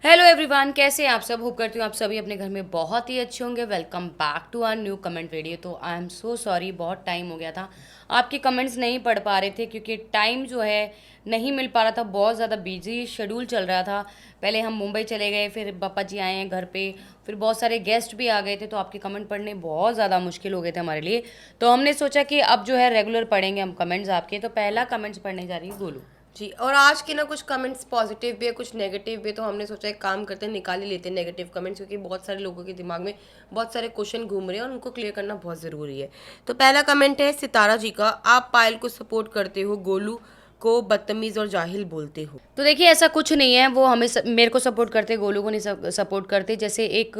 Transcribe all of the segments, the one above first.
Hello everyone, कैसे हैं आप सब। होप करती हूँ आप सभी अपने घर में बहुत ही अच्छे होंगे। Welcome back to our new comment video. तो आई एम सो सॉरी, बहुत टाइम हो गया था, आपके कमेंट्स नहीं पढ़ पा रहे थे क्योंकि टाइम जो है नहीं मिल पा रहा था। बहुत ज़्यादा बिजी शेड्यूल चल रहा था। पहले हम मुंबई चले गए, फिर पापा जी आए हैं घर पे, फिर बहुत सारे गेस्ट भी आ गए थे, तो आपके कमेंट पढ़ने बहुत ज़्यादा मुश्किल हो गए थे हमारे लिए। तो हमने सोचा कि अब जो है रेगुलर पढ़ेंगे हम कमेंट्स आपके। तो पहला कमेंट्स पढ़ने जा रही है गोलू जी। और आज के ना कुछ कमेंट्स पॉजिटिव भी है, कुछ नेगेटिव भी है, तो हमने सोचा एक काम करते हैं, निकाल ही लेते हैं नेगेटिव कमेंट्स, क्योंकि बहुत सारे लोगों के दिमाग में बहुत सारे क्वेश्चन घूम रहे हैं और उनको क्लियर करना बहुत ज़रूरी है। तो पहला कमेंट है सितारा जी का, आप पायल को सपोर्ट करते हो, गोलू को बदतमीज़ और जाहिल बोलते हो। तो देखिए ऐसा कुछ नहीं है, वो हमें मेरे को सपोर्ट करते, गोलू को नहीं सपोर्ट करते। जैसे एक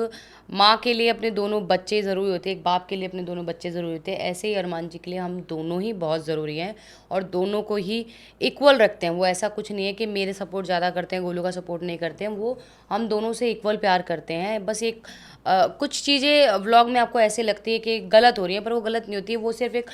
माँ के लिए अपने दोनों बच्चे ज़रूरी होते हैं, एक बाप के लिए अपने दोनों बच्चे ज़रूरी होते हैं, ऐसे ही अरमान जी के लिए हम दोनों ही बहुत ज़रूरी हैं और दोनों को ही इक्वल रखते हैं। वो ऐसा कुछ नहीं है कि मेरे सपोर्ट ज़्यादा करते हैं, गोलू का सपोर्ट नहीं करते हैं। वो हम दोनों से इक्वल प्यार करते हैं। बस एक कुछ चीज़ें व्लॉग में आपको ऐसे लगती है कि गलत हो रही है, पर वो गलत नहीं होती है। वो सिर्फ एक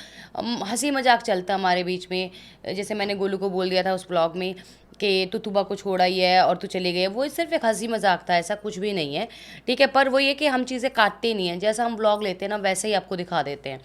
हंसी मजाक चलता है हमारे बीच में। जैसे मैंने गोलू को बोल दिया था उस व्लॉग में कि तू तुबा को छोड़ा ही है और तू चले गए, वो सिर्फ एक हंसी मजाक था, ऐसा कुछ भी नहीं है। ठीक है, पर वो ये कि हम चीज़ें काटते नहीं हैं, जैसा हम व्लॉग लेते हैं ना वैसे ही आपको दिखा देते हैं।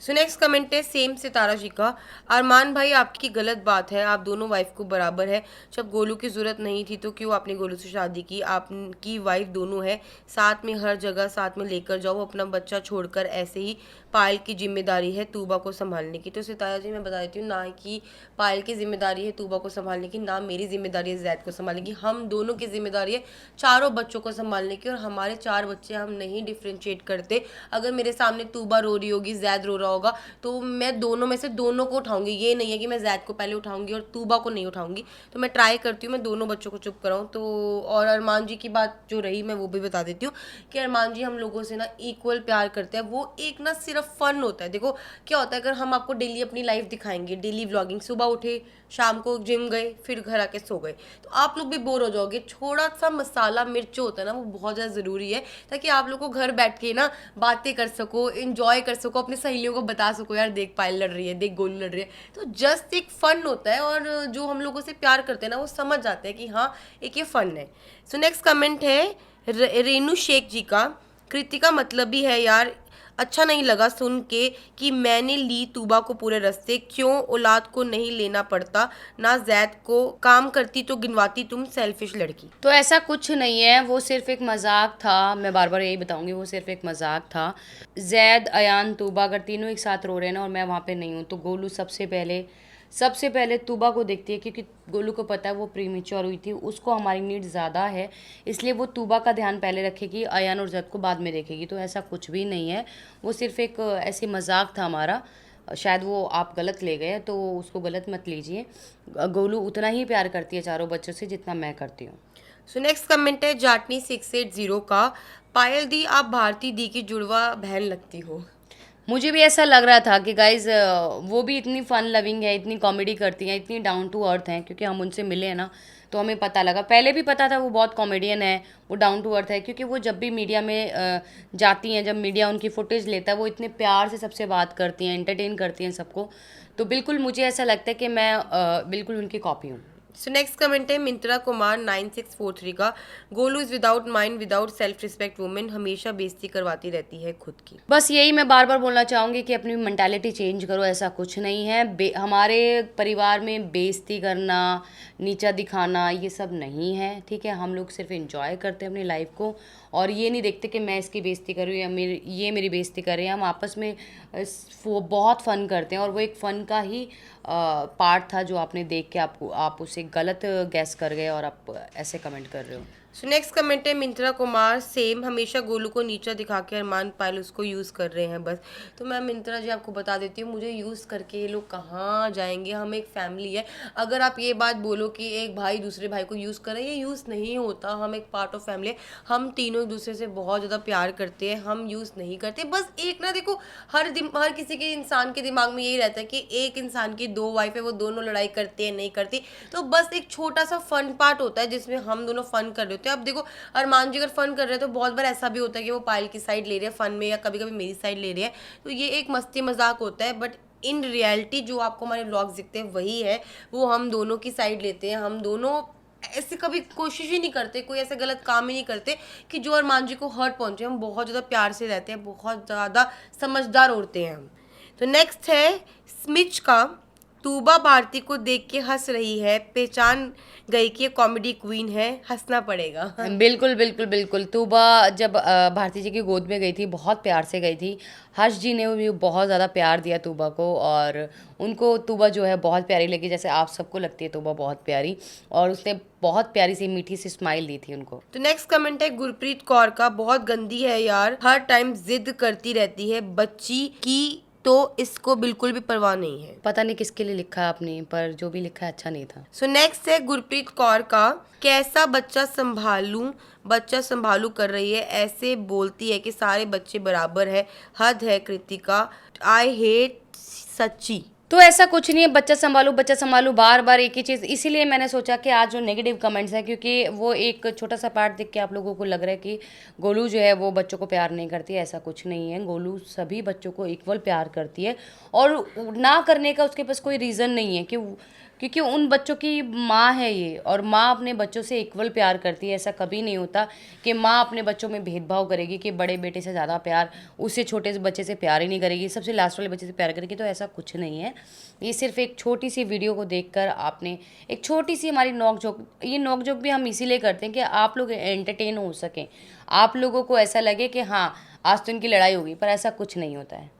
सो नेक्स्ट कमेंट है सेम सितारा जी का, अरमान भाई आपकी गलत बात है, आप दोनों वाइफ को बराबर है। जब गोलू की ज़रूरत नहीं थी तो क्यों आपने गोलू से शादी की, आपकी वाइफ दोनों है, साथ में हर जगह साथ में लेकर जाओ, अपना बच्चा छोड़कर। ऐसे ही पायल की जिम्मेदारी है तूबा को संभालने की। तो सितारा जी मैं बता देती हूँ, ना कि पायल की जिम्मेदारी है तूबा को संभालने की, ना मेरी जिम्मेदारी है जैद को संभालने की। हम दोनों की जिम्मेदारी है चारों बच्चों को संभालने की, और हमारे 4 बच्चे हम नहीं डिफ्रेंशिएट करते। अगर मेरे सामने तूबा रो रही होगी, जैद रो रहा होगा, तो मैं दोनों में से दोनों को उठाऊंगी। ये नहीं है कि मैं जैद को पहले उठाऊंगी और तूबा को नहीं उठाऊंगी। तो मैं ट्राई करती हूँ मैं दोनों बच्चों को चुप कराऊँ। तो और अरमान जी की बात जो रही मैं वो भी बता देती हूँ कि अरमान जी हम लोगों से ना इक्वल प्यार करते हैं। वो एक ना सिर्फ फन होता है। देखो क्या होता है, अगर हम आपको डेली अपनी लाइफ दिखाएंगे, डेली व्लॉगिंग, सुबह उठे, शाम को जिम गए, फिर घर आके सो गए, तो आप लोग भी बोर हो जाओगे। थोड़ा सा मसाला मिर्च जो होता है ना वो बहुत ज़्यादा ज़रूरी है, ताकि आप लोग को घर बैठ के ना बातें कर सको, इंजॉय कर सको, अपनी सहेलियों को बता सको यार देख पायल लड़ रही है, देख गोलू लड़ रही है। तो जस्ट एक फन होता है, और जो हम लोगों से प्यार करते हैं ना वो समझ जाते हैं कि हाँ एक ये फन है। सो नेक्स्ट कमेंट है रेनू शेख जी का, कृतिका मतलब भी है यार, अच्छा नहीं लगा सुन के कि मैंने ली तूबा को पूरे रास्ते, क्यों औलाद को नहीं लेना पड़ता, ना जैद को, काम करती तो गिनवाती, तुम सेल्फिश लड़की। तो ऐसा कुछ नहीं है, वो सिर्फ एक मजाक था। मैं बार बार यही बताऊंगी, वो सिर्फ एक मजाक था। जैद, अयान, तूबा अगर तीनों एक साथ रो रहे हैं ना और मैं वहाँ पे नहीं हूँ, तो गोलू सबसे पहले तूबा को देखती है, क्योंकि गोलू को पता है वो प्रीमेच्योर हुई थी, उसको हमारी नीड ज़्यादा है, इसलिए वो तूबा का ध्यान पहले रखेगी, अयान और जैद को बाद में देखेगी। तो ऐसा कुछ भी नहीं है, वो सिर्फ एक ऐसे मजाक था हमारा। शायद वो आप गलत ले गए, तो उसको गलत मत लीजिए। गोलू उतना ही प्यार करती है चारों बच्चों से जितना मैं करती हूँ। सो नेक्स्ट कमेंट है जाटनी 680 का, पायल दी आप भारती दी की जुड़वा बहन लगती हो। मुझे भी ऐसा लग रहा था कि गाइज वो भी इतनी फन लविंग है, इतनी कॉमेडी करती हैं, इतनी डाउन टू अर्थ हैं, क्योंकि हम उनसे मिले हैं ना, तो हमें पता लगा। पहले भी पता था वो बहुत कॉमेडियन है, वो डाउन टू अर्थ है, क्योंकि वो जब भी मीडिया में जाती हैं, जब मीडिया उनकी फुटेज लेता है, वो इतने प्यार से सबसे बात करती हैं, एंटरटेन करती हैं सबको। तो बिल्कुल मुझे ऐसा लगता है कि मैं बिल्कुल उनकी कॉपी हूँ। सो नेक्स्ट कमेंट है मिंत्रा कुमार 9643 का, Golu is without mind, without self respect women, हमेशा बेइज्जती करवाती रहती है खुद की। बस यही मैं बार बार बोलना चाहूँगी कि अपनी मेंटालिटी चेंज करो। ऐसा कुछ नहीं है, हमारे परिवार में बेइज्जती करना, नीचा दिखाना, ये सब नहीं है। ठीक है, हम लोग सिर्फ एंजॉय करते हैं अपनी लाइफ को, और ये नहीं देखते कि मैं इसकी बेइज्जती कर रही हूँ या ये मेरी बेइज्जती कर रही है। हम आपस में वो बहुत फ़न करते हैं, और वो एक फ़न का ही पार्ट था जो आपने देख के आप उसे गलत गैस कर गए और आप ऐसे कमेंट कर रहे हो। सो नेक्स्ट कमेंट है मिंत्रा कुमार सेम, हमेशा गोलू को नीचा दिखा के अरमान पायल उसको यूज़ कर रहे हैं बस। तो मैं मिंत्रा जी आपको बता देती हूँ, मुझे यूज़ करके ये लोग कहाँ जाएंगे, हम एक फैमिली है। अगर आप ये बात बोलो कि एक भाई दूसरे भाई को यूज़ कर रहे हैं, ये यूज़ नहीं होता। हम एक पार्ट ऑफ फैमिली है, हम तीनों एक दूसरे से बहुत ज़्यादा प्यार करते हैं, हम यूज़ नहीं करते। बस एक ना देखो, हर किसी के इंसान के दिमाग में यही रहता है कि एक इंसान की 2 वाइफ है, वो दोनों लड़ाई करते हैं नहीं करती। तो बस एक छोटा सा फन पार्ट होता है जिसमें हम दोनों फन कर रहे होते हैं। अब देखो अरमान जी अगर फन कर रहे हैं तो बहुत बार ऐसा भी होता है कि वो पायल की साइड ले रहे हैं फन में, या कभी कभी मेरी साइड ले रहे हैं। तो ये एक मस्ती मजाक होता है, बट इन रियलिटी जो आपको हमारे व्लॉग्स दिखते हैं वही है, वो हम दोनों की साइड लेते हैं। हम दोनों ऐसे कभी कोशिश ही नहीं करते, कोई ऐसा गलत काम ही नहीं करते कि जो अरमान जी को हर्ट पहुंचे। हम बहुत ज़्यादा प्यार से रहते हैं, बहुत ज़्यादा समझदार होते हैं हम। तो नेक्स्ट है स्मिच का, तूबा भारती को देख के हंस रही है, पहचान गई कि ये कॉमेडी क्वीन है, हंसना पड़ेगा। बिल्कुल बिल्कुल बिल्कुल। तूबा जब भारती जी की गोद में गई थी, बहुत प्यार से गई थी। हर्ष जी ने भी बहुत ज़्यादा प्यार दिया तूबा को, और उनको तूबा जो है बहुत प्यारी लगी, जैसे आप सबको लगती है तूबा बहुत प्यारी, और उसने बहुत प्यारी सी मीठी सी स्माइल दी थी उनको। तो नेक्स्ट कमेंट है गुरप्रीत कौर का, बहुत गंदी है यार, हर टाइम जिद करती रहती है बच्ची की, तो इसको बिल्कुल भी परवाह नहीं है। पता नहीं किसके लिए लिखा है आपने, पर जो भी लिखा है अच्छा नहीं था। सो नेक्स्ट है गुरप्रीत कौर का, कैसा बच्चा संभालू कर रही है, ऐसे बोलती है कि सारे बच्चे बराबर है, हद है कृतिका, आई हेट सच्ची। तो ऐसा कुछ नहीं है, बच्चा संभालू बार बार एक ही चीज़। इसीलिए मैंने सोचा कि आज जो नेगेटिव कमेंट्स हैं, क्योंकि वो एक छोटा सा पार्ट देख के आप लोगों को लग रहा है कि गोलू जो है वो बच्चों को प्यार नहीं करती है। ऐसा कुछ नहीं है, गोलू सभी बच्चों को इक्वल प्यार करती है, और ना करने का उसके पास कोई रीज़न नहीं है, क्योंकि उन बच्चों की माँ है ये, और माँ अपने बच्चों से इक्वल प्यार करती है। ऐसा कभी नहीं होता कि माँ अपने बच्चों में भेदभाव करेगी कि बड़े बेटे से ज़्यादा प्यार, उससे छोटे से बच्चे से प्यार ही नहीं करेगी, सबसे लास्ट वाले बच्चे से प्यार करेगी। तो ऐसा कुछ नहीं है। ये सिर्फ एक छोटी सी वीडियो को देखकर आपने एक छोटी सी हमारी नोक झोंक, ये नोक झोंक भी हम इसीलिए करते हैं कि आप लोग एंटरटेन हो सकें, आप लोगों को ऐसा लगे कि हाँ आज तो इनकी लड़ाई होगी, पर ऐसा कुछ नहीं होता है।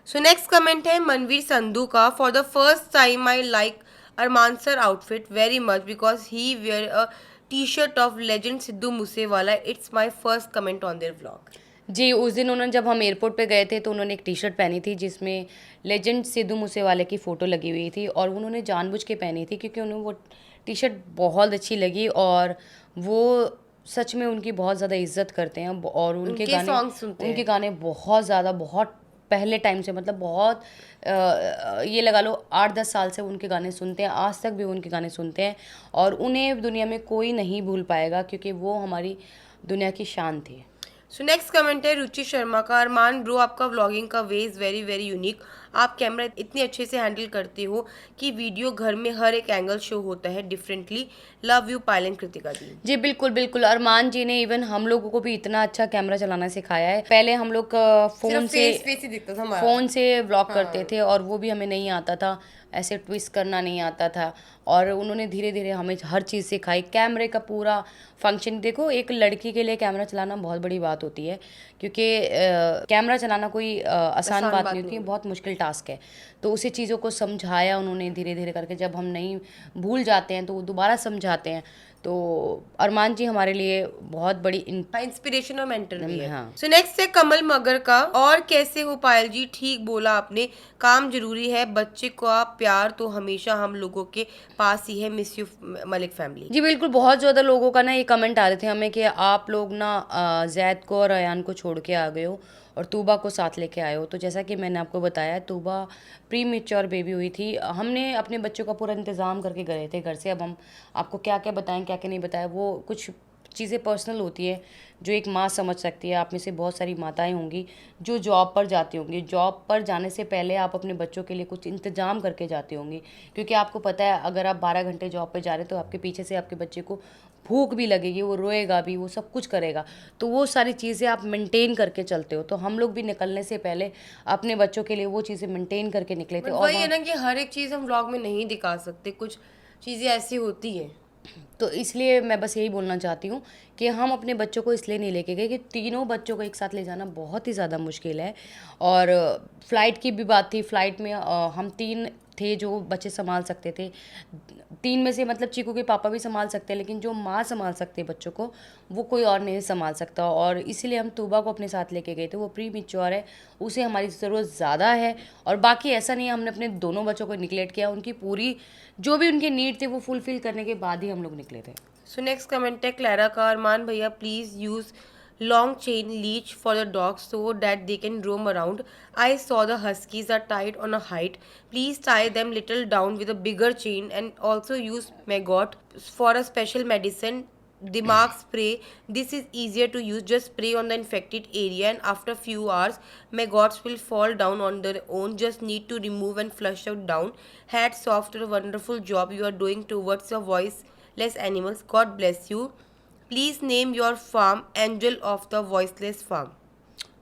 सो नेक्स्ट कमेंट है मनवीर संधू का, for the first time I like Armaan sir outfit very much because he wear a T shirt of legend Sidhu Moosewala, it's my first comment on their vlog. जी, उस दिन उन्होंने, जब हम एयरपोर्ट पे गए थे, तो उन्होंने एक टी शर्ट पहनी थी जिसमें लेजेंड सिद्धू मूसेवाले की फ़ोटो लगी हुई थी, और उन्होंने जानबूझ के पहनी थी क्योंकि उन्हें वो टी शर्ट बहुत अच्छी लगी, और वो सच में उनकी बहुत ज़्यादा इज्जत करते हैं, और उनके सॉन्ग सुनते उनके गाने बहुत ज़्यादा, बहुत पहले टाइम से, मतलब बहुत ये लगा लो 8-10 साल से उनके गाने सुनते हैं, आज तक भी उनके गाने सुनते हैं, और उन्हें दुनिया में कोई नहीं भूल पाएगा क्योंकि वो हमारी दुनिया की शान थी। सो नेक्स्ट कमेंट है रुचि शर्मा का, अरमान ब्रो आपका व्लॉगिंग का वे इज़ वेरी वेरी यूनिक, आप कैमरा इतनी अच्छे से हैंडल करते हो कि वीडियो घर में हर एक एंगल शो होता है डिफरेंटली, लव यू पायलन कृतिका दी। जी बिल्कुल बिल्कुल, अरमान जी ने इवन हम लोगों को भी इतना अच्छा कैमरा चलाना सिखाया है। पहले हम लोग फेस ही दिखता था हमारा। फ़ोन से व्लॉग करते थे, और वो भी हमें नहीं आता था, ऐसे ट्विस्ट करना नहीं आता था, और उन्होंने धीरे धीरे हमें हर चीज़ सिखाई। कैमरे का पूरा फंक्शन देखो, एक लड़की के लिए कैमरा चलाना बहुत बड़ी बात होती है, क्योंकि कैमरा चलाना कोई आसान बात नहीं होती है, बहुत मुश्किल टास्क है। तो उसी चीज़ों को समझाया उन्होंने धीरे धीरे करके, जब हम नहीं भूल जाते हैं तो वो दोबारा समझाते हैं। तो अरमान जी हमारे लिए बहुत बड़ी इंस्पिरेशन और मेंटर भी है। हाँ। सो नेक्स्ट है कमल मगर का, और कैसे हो पायल जी, ठीक बोला आपने, काम जरूरी है, बच्चे का प्यार तो हमेशा हम लोगों के पास ही है, मिस यू मलिक फैमिली। जी बिल्कुल, बहुत ज़्यादा लोगों का ना ये कमेंट आ रहे थे हमें कि आप लोग ना जैद को और अयान को छोड़ के आ गए हो और तूबा को साथ लेके आए हो। तो जैसा कि मैंने आपको बताया, तूबा प्री मेच्योर बेबी हुई थी, हमने अपने बच्चों का पूरा इंतज़ाम करके गए थे घर से। अब हम आपको क्या क्या बताएं, क्या क्या नहीं बताएं, वो कुछ चीज़ें पर्सनल होती है जो एक माँ समझ सकती है। आप में से बहुत सारी माताएं होंगी जो जॉब पर जाती होंगी, जॉब पर जाने से पहले आप अपने बच्चों के लिए कुछ इंतजाम करके जाती होंगी, क्योंकि आपको पता है अगर आप 12 घंटे जॉब पर जा रहे हैं तो आपके पीछे से आपके बच्चे को भूख भी लगेगी, वो रोएगा भी, वो सब कुछ करेगा, तो वो सारी चीज़ें आप मेंटेन करके चलते हो। तो हम लोग भी निकलने से पहले अपने बच्चों के लिए वो चीज़ें मेंटेन करके निकले थे। और वही है ना कि हर एक चीज़ हम व्लॉग में नहीं दिखा सकते, कुछ चीज़ें ऐसी होती है। तो इसलिए मैं बस यही बोलना चाहती हूँ कि हम अपने बच्चों को इसलिए नहीं लेके गए कि तीनों बच्चों को एक साथ ले जाना बहुत ही ज़्यादा मुश्किल है। और फ़्लाइट की भी बात थी, फ़्लाइट में हम 3 थे जो बच्चे संभाल सकते थे। 3 में से मतलब चीकू के पापा भी संभाल सकते हैं, लेकिन जो माँ संभाल सकते बच्चों को वो कोई और नहीं संभाल सकता। और इसीलिए हम तूबा को अपने साथ लेके गए थे। वो प्री मेच्योर है, उसे हमारी ज़रूरत ज़्यादा है। और बाकी ऐसा नहीं है हमने अपने दोनों बच्चों को निगलेक्ट किया, उनकी पूरी जो भी उनके नीड थे वो फुलफ़िल करने के बाद ही हम लोग निकले थे। सो नेक्स्ट कमेंट है क्लैरा का, अरमान भैया please use long chain leash for the dogs so that they can roam around. I saw the huskies are tied on a height. Please tie them little down with a bigger chain and also use maggot for a special medicine. Dimag spray. This is easier to use. Just spray on the infected area and after a few hours maggots will fall down on their own. Just need to remove and flush out down. Hats off to the wonderful job you are doing towards your voice less animals. God bless you. Please name your farm Angel of the Voiceless Farm.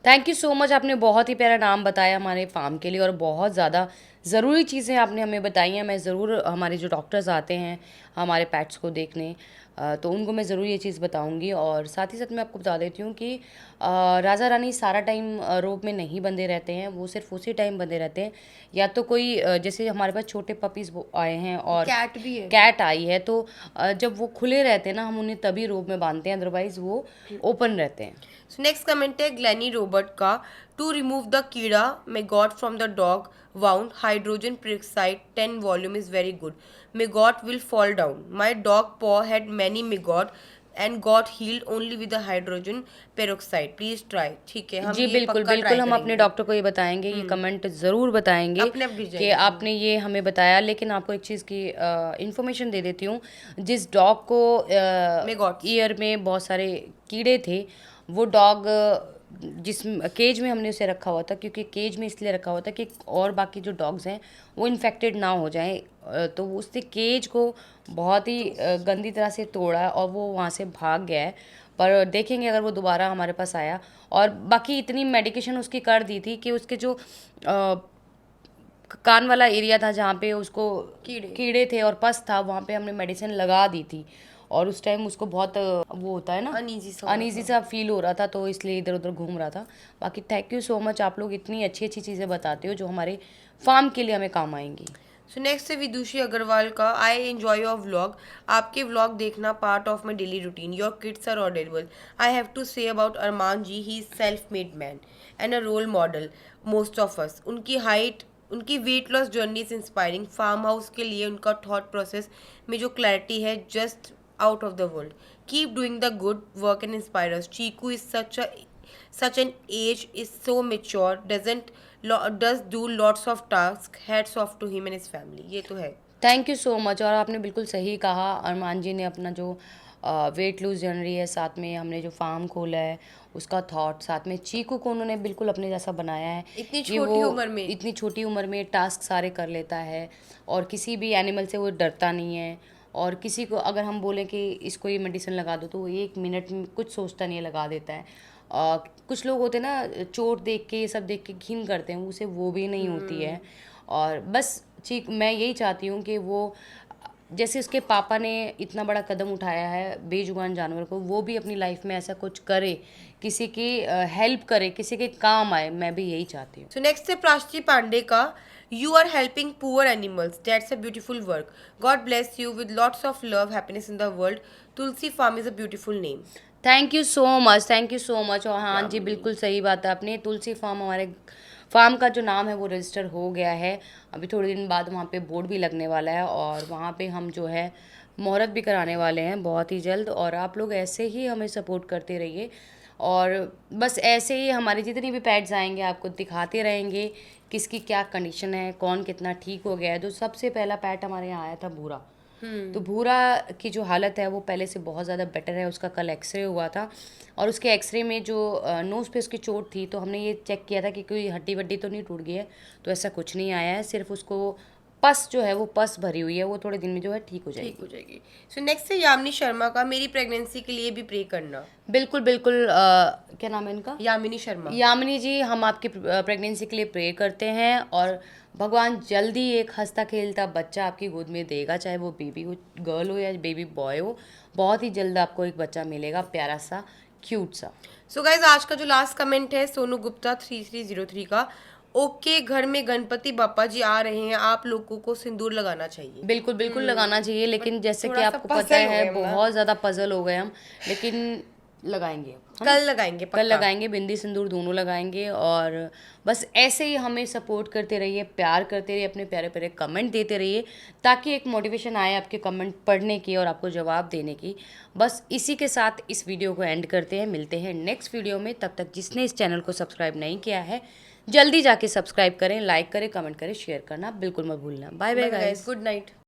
Thank you so much. आपने बहुत ही प्यारा नाम बताया हमारे farm के लिए और बहुत ज़्यादा ज़रूरी चीज़ें आपने हमें बताई हैं। मैं ज़रूर हमारे जो डॉक्टर्स आते हैं हमारे पेट्स को देखने तो उनको मैं ज़रूर ये चीज़ बताऊंगी। और साथ ही साथ मैं आपको बता देती हूँ कि राजा रानी सारा टाइम रोप में नहीं बंधे रहते हैं, वो सिर्फ उसी टाइम बंधे रहते हैं। या तो कोई जैसे हमारे पास छोटे पपीज़ आए हैं और कैट भी है। कैट आई है तो जब वो खुले रहते हैं ना हम उन्हें तभी रोप में बांधते हैं, अदरवाइज़ वो ओपन रहते हैं। सो नेक्स्ट कमेंट है ग्लैनी रॉबर्ट का। टू रिमूव द कीड़ा maggot from the dog wound hydrogen peroxide 10 volume is very good. Maggot will fall down. My dog paw had many maggot and got healed only with the hydrogen peroxide. Please try. ठीक है, हम जी ये बिल्कुल पक्का बिल्कुल try हम अपने करेंगे. डॉक्टर को ये बताएंगे, ये कमेंट ज़रूर बताएंगे अपने आप गिर कि जाएंगे. आपने ये हमें बताया। लेकिन आपको एक चीज़ की इंफॉर्मेशन दे देती हूँ। जिस डॉग को Maggots. ईयर में बहुत सारे कीड़े थे, वो डॉग जिस केज में हमने उसे रखा हुआ था, क्योंकि केज में इसलिए रखा हुआ था कि और बाकी जो डॉग्स हैं वो इन्फेक्टेड ना हो जाएं। तो उसने केज को बहुत ही गंदी तरह से तोड़ा और वो वहाँ से भाग गया है। पर देखेंगे अगर वो दोबारा हमारे पास आया। और बाकी इतनी मेडिकेशन उसकी कर दी थी कि उसके जो कान वाला एरिया था जहाँ पे उसको कीड़े थे और पस था, वहाँ पे हमने मेडिसिन लगा दी थी। और उस टाइम उसको बहुत वो होता है ना, अनईजी सा फील हो रहा था, तो इसलिए इधर उधर घूम रहा था। बाकी थैंक यू सो मच, आप लोग इतनी अच्छी अच्छी चीज़ें बताते हो जो हमारे फार्म के लिए हमें काम आएंगी। सो नेक्स्ट है विदुषी अग्रवाल का। I enjoy your vlog. आपके व्लॉग देखना part of my daily routine. Your kids are audible. I have to say about Armaan ji, he is self made man and a role model most of us. उनकी weight loss journey is inspiring. Farm house के लिए उनका thought process में जो clarity है just out of the world. Keep doing the good work and inspire us. Chiku is such an age, is so mature, does do lots of tasks. Hats off to him and his family. ये तो है. Thank you so much. और आपने बिल्कुल सही कहा, अरमान जी ने अपना जो वेट लूज जर्नी है, साथ में हमने जो फार्म खोला है उसका थॉट, साथ में चीकू को उन्होंने बिल्कुल अपने जैसा बनाया है। इतनी कि छोटी वो उम्र में. इतनी छोटी उम्र में टास्क सारे कर लेता है और किसी भी एनिमल से वो डरता नहीं है। और किसी को अगर हम बोलें कि इसको ये मेडिसिन लगा दो तो वो 1 मिनट में कुछ सोचता नहीं है, लगा देता है। कुछ लोग होते हैं ना, चोट देख के ये सब देख के घिन करते हैं, उसे वो भी नहीं होती है। और बस मैं यही चाहती हूँ कि वो जैसे उसके पापा ने इतना बड़ा कदम उठाया है बेजुबान जानवर को, वो भी अपनी लाइफ में ऐसा कुछ करे, किसी की हेल्प करे, किसी के काम आए। मैं भी यही चाहती हूँ। सो नेक्स्ट है प्राची पांडे का। You are helping poor animals. That's a beautiful work. God bless you with lots of love, happiness in the world. Tulsi Farm is a beautiful name. Thank you so much, thank you so much. और हाँ जी बिल्कुल सही बात है आपने। तुलसी farm, हमारे farm का जो नाम है वो रजिस्टर हो गया है। अभी थोड़े दिन बाद वहाँ पे बोर्ड भी लगने वाला है और वहाँ पे हम जो है मुहूर्त भी कराने वाले हैं बहुत ही जल्द। और आप लोग ऐसे ही हमें सपोर्ट करते रहिए और बस ऐसे ही हमारे जितनी भी पेट्स आएंगे आपको दिखाते रहेंगे किसकी क्या कंडीशन है, कौन कितना ठीक हो गया है। तो सबसे पहला पेट हमारे यहाँ आया था भूरा। तो भूरा की जो हालत है वो पहले से बहुत ज़्यादा बेटर है। उसका कल एक्सरे हुआ था और उसके एक्सरे में जो नोज़ पे उसकी चोट थी तो हमने ये चेक किया था कि कोई हड्डी वड्डी तो नहीं टूट गई है। तो ऐसा कुछ नहीं आया है, सिर्फ उसको पस जो है वो पस भरी हुई है, वो थोड़े दिन में जो है ठीक हो जाएगी। सो नेक्स्ट है यामिनी शर्मा का। मेरी प्रेगनेंसी के लिए भी प्रे करना. बिल्कुल बिल्कुल। क्या नाम है इनका? यामिनी शर्मा. यामिनी जी, हम आपकी प्रेगनेंसी के लिए प्रे करते हैं और भगवान जल्दी एक हंसता खेलता बच्चा आपकी गोद में देगा, चाहे वो बेबी हो, गर्ल हो या बेबी बॉय हो। बहुत ही जल्द आपको एक बच्चा मिलेगा, प्यारा सा, क्यूट सा। सो गाइज आज का जो लास्ट कमेंट है सोनू गुप्ता 3303 का। ओके, घर में गणपति बापा जी आ रहे हैं, आप लोगों को सिंदूर लगाना चाहिए. बिल्कुल बिल्कुल लगाना चाहिए, लेकिन जैसे कि थोड़ा सा आपको पता puzzle हो है गए हम ना। बहुत ज़्यादा पजल हो गए हम, लेकिन लगाएंगे कल लगाएंगे कल पक्का. लगाएंगे, बिंदी सिंदूर दोनों लगाएंगे। और बस ऐसे ही हमें सपोर्ट करते रहिए, प्यार करते रहिए, अपने प्यारे प्यारे कमेंट देते रहिए ताकि एक मोटिवेशन आए आपके कमेंट पढ़ने की और आपको जवाब देने की। बस इसी के साथ इस वीडियो को एंड करते हैं। मिलते हैं नेक्स्ट वीडियो में। तब तक जिसने इस चैनल को सब्सक्राइब नहीं किया है जल्दी जाके सब्सक्राइब करें, लाइक करें, कमेंट करें, शेयर करना बिल्कुल मत भूलना। Bye bye guys, good night.